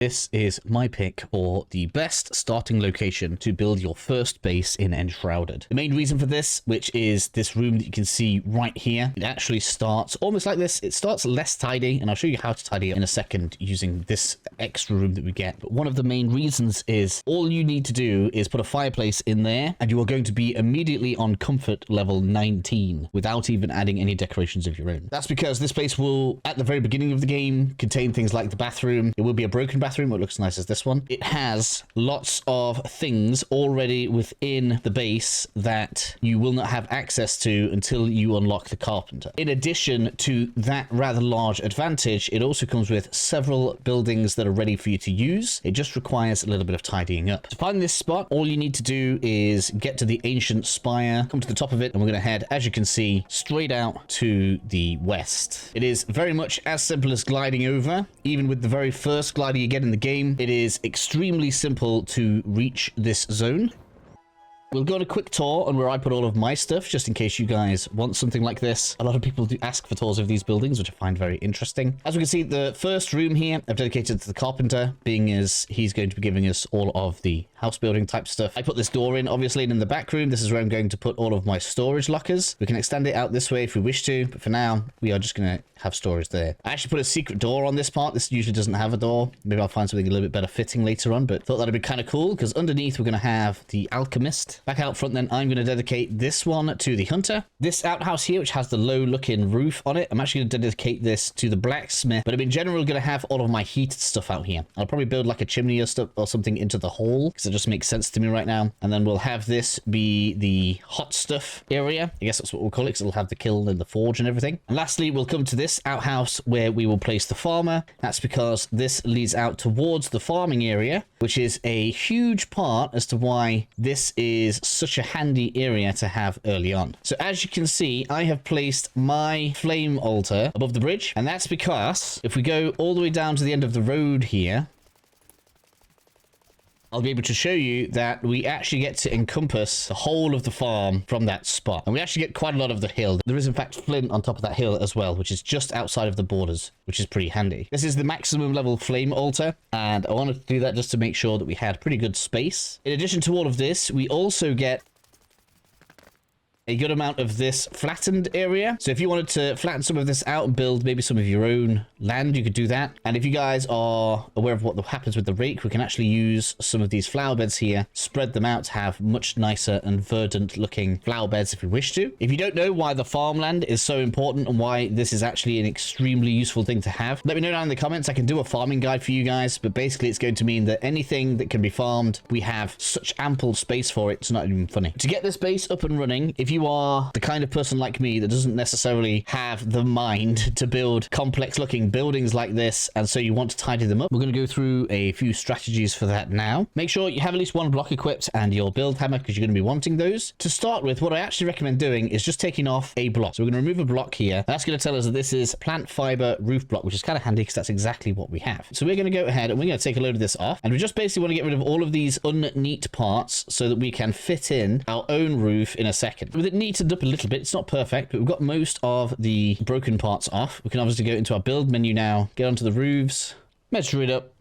This is my pick for the best starting location to build your first base in Enshrouded. The main reason for this, which is this room that you can see right here, it actually starts almost like this. It starts less tidy, and I'll show you how to tidy it in a second using this extra room that we get. But one of the main reasons is all you need to do is put a fireplace in there, and you are going to be immediately on comfort level 19 without even adding any decorations of your own. That's because this place will, at the very beginning of the game, contain things like the bathroom. It will be a broken bathroom. It looks nice as this one. It has lots of things already within the base that you will not have access to until you unlock the carpenter. In addition to that rather large advantage, it also comes with several buildings that are ready for you to use. It just requires a little bit of tidying up. To find this spot, all you need to do is get to the ancient spire, come to the top of it, and we're going to head, as you can see, straight out to the west. It is very much as simple as gliding over. Even with the very first glider you get in the game, it is extremely simple to reach this zone. We'll go on a quick tour on where I put all of my stuff, just in case you guys want something like this. A lot of people do ask for tours of these buildings, which I find very interesting. As we can see, the first room here I've dedicated to the carpenter, being as he's going to be giving us all of the house building type stuff. I put this door in, obviously, and in the back room, this is where I'm going to put all of my storage lockers. We can extend it out this way if we wish to, but for now, we are just going to have storage there. I actually put a secret door on this part. This usually doesn't have a door. Maybe I'll find something a little bit better fitting later on, but thought that'd be kind of cool, because underneath we're going to have the alchemist. Back out front, then I'm going to dedicate this one to the hunter. This outhouse here, which has the low looking roof on it, I'm actually going to dedicate this to the blacksmith, but I'm in general going to have all of my heated stuff out here. I'll probably build like a chimney or stuff or something into the hall, because it just makes sense to me right now. And then we'll have this be the hot stuff area. I guess that's what we'll call it, because it'll have the kiln and the forge and everything. And lastly, we'll come to this outhouse where we will place the farmer. That's because this leads out towards the farming area, which is a huge part as to why this is such a handy area to have early on. So as you can see, I have placed my flame altar above the bridge, and that's because if we go all the way down to the end of the road here, I'll be able to show you that we actually get to encompass the whole of the farm from that spot. And we actually get quite a lot of the hill. There is, in fact, flint on top of that hill as well, which is just outside of the borders, which is pretty handy. This is the maximum level flame altar, and I wanted to do that just to make sure that we had pretty good space. In addition to all of this, we also get a good amount of this flattened area. So if you wanted to flatten some of this out and build maybe some of your own land, you could do that. And if you guys are aware of what happens with the rake, we can actually use some of these flower beds here, spread them out to have much nicer and verdant looking flower beds if we wish to. If you don't know why the farmland is so important and why this is actually an extremely useful thing to have, let me know down in the comments. I can do a farming guide for you guys, but basically it's going to mean that anything that can be farmed, we have such ample space for it, it's not even funny. To get this base up and running, if you are the kind of person like me that doesn't necessarily have the mind to build complex looking buildings like this, and so you want to tidy them up, we're going to go through a few strategies for that now. Make sure you have at least one block equipped and your build hammer, because you're going to be wanting those. To start with, what I actually recommend doing is just taking off a block. So we're going to remove a block here. That's going to tell us that this is plant fiber roof block, which is kind of handy because that's exactly what we have. So we're going to go ahead and we're going to take a load of this off, and we just basically want to get rid of all of these unneat parts so that we can fit in our own roof in a second. With it neatened up a little bit, it's not perfect, but we've got most of the broken parts off. We can obviously go into our build menu now, get onto the roofs, measure it up,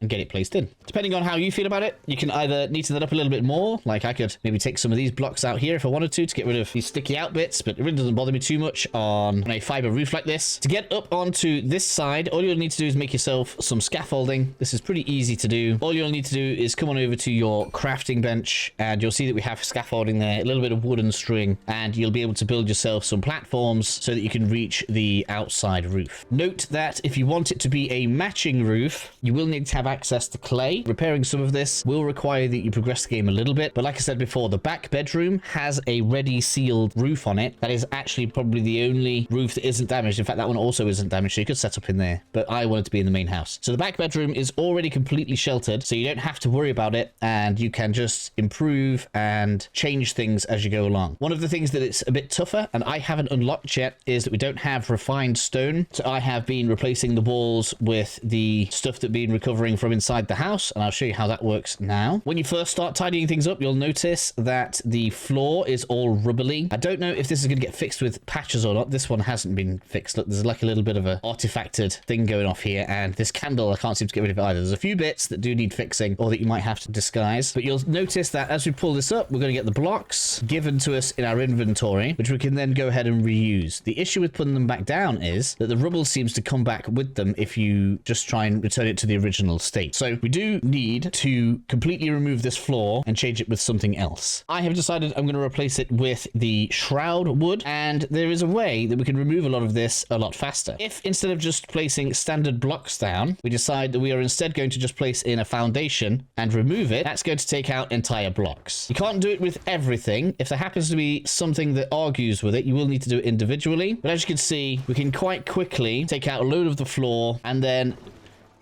and get it placed in. Depending on how you feel about it, you can either neaten that up a little bit more, like I could maybe take some of these blocks out here if I wanted to get rid of these sticky out bits, but it really doesn't bother me too much on a fiber roof like this. To get up onto this side, all you'll need to do is make yourself some scaffolding. This is pretty easy to do. All you'll need to do is come on over to your crafting bench, and you'll see that we have scaffolding there, a little bit of wood and string, and you'll be able to build yourself some platforms so that you can reach the outside roof. Note that if you want it to be a matching roof, you will need to have access to clay. Repairing some of this will require that you progress the game a little bit, but like I said before, the back bedroom has a ready sealed roof on it. That is actually probably the only roof that isn't damaged. In fact, that one also isn't damaged, so you could set up in there, but I wanted to be in the main house. So the back bedroom is already completely sheltered, so you don't have to worry about it, and you can just improve and change things as you go along. One of the things that it's a bit tougher, and I haven't unlocked yet, is that we don't have refined stone. So I have been replacing the walls with the stuff that we've been recovering coming from inside the house, and I'll show you how that works now. When you first start tidying things up, you'll notice that the floor is all rubbly. I don't know if this is going to get fixed with patches or not. This one hasn't been fixed. Look, there's like a little bit of a artifacted thing going off here, and this candle, I can't seem to get rid of it either. There's a few bits that do need fixing or that you might have to disguise, but you'll notice that as we pull this up, we're going to get the blocks given to us in our inventory, which we can then go ahead and reuse. The issue with putting them back down is that the rubble seems to come back with them if you just try and return it to the original state. So we do need to completely remove this floor and change it with something else. I have decided I'm going to replace it with the shroud wood, and there is a way that we can remove a lot of this a lot faster. If instead of just placing standard blocks down, we decide that we are instead going to just place in a foundation and remove it, that's going to take out entire blocks. You can't do it with everything. If there happens to be something that argues with it, you will need to do it individually. But as you can see, we can quite quickly take out a load of the floor, and then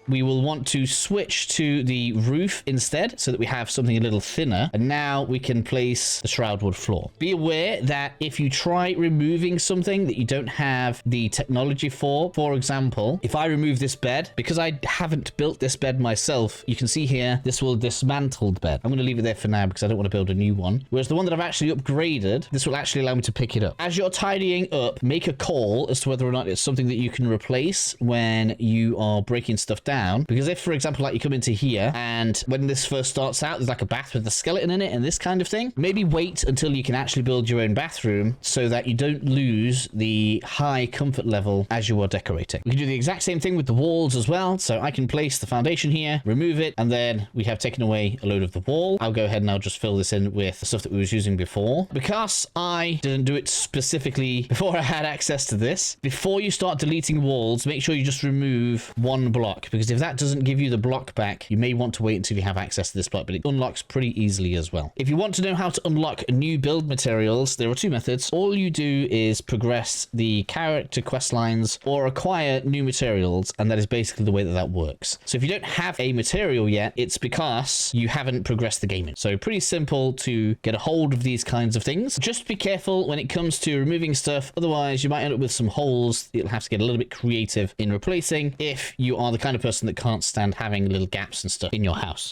we will want to switch to the roof instead so that we have something a little thinner. And now we can place the shroud wood floor. Be aware that if you try removing something that you don't have the technology for example, if I remove this bed, because I haven't built this bed myself, you can see here, this will dismantle the bed. I'm going to leave it there for now because I don't want to build a new one. Whereas the one that I've actually upgraded, this will actually allow me to pick it up. As you're tidying up, make a call as to whether or not it's something that you can replace when you are breaking stuff down. Because if, for example, like you come into here and when this first starts out, there's like a bath with a skeleton in it and this kind of thing, maybe wait until you can actually build your own bathroom so that you don't lose the high comfort level as you are decorating. We can do the exact same thing with the walls as well. So I can place the foundation here, remove it, and then we have taken away a load of the wall. I'll go ahead and I'll just fill this in with the stuff that we was using before. Because I didn't do it specifically before I had access to this, before you start deleting walls, make sure you just remove one block, because if that doesn't give you the block back, you may want to wait until you have access to this block, but it unlocks pretty easily as well. If you want to know how to unlock new build materials, there are two methods. All you do is progress the character quest lines or acquire new materials, and that is basically the way that that works. So if you don't have a material yet, it's because you haven't progressed the game in. So pretty simple to get a hold of these kinds of things. Just be careful when it comes to removing stuff, otherwise you might end up with some holes you'll have to get a little bit creative in replacing if you are the kind of person that can't stand having little gaps and stuff in your house.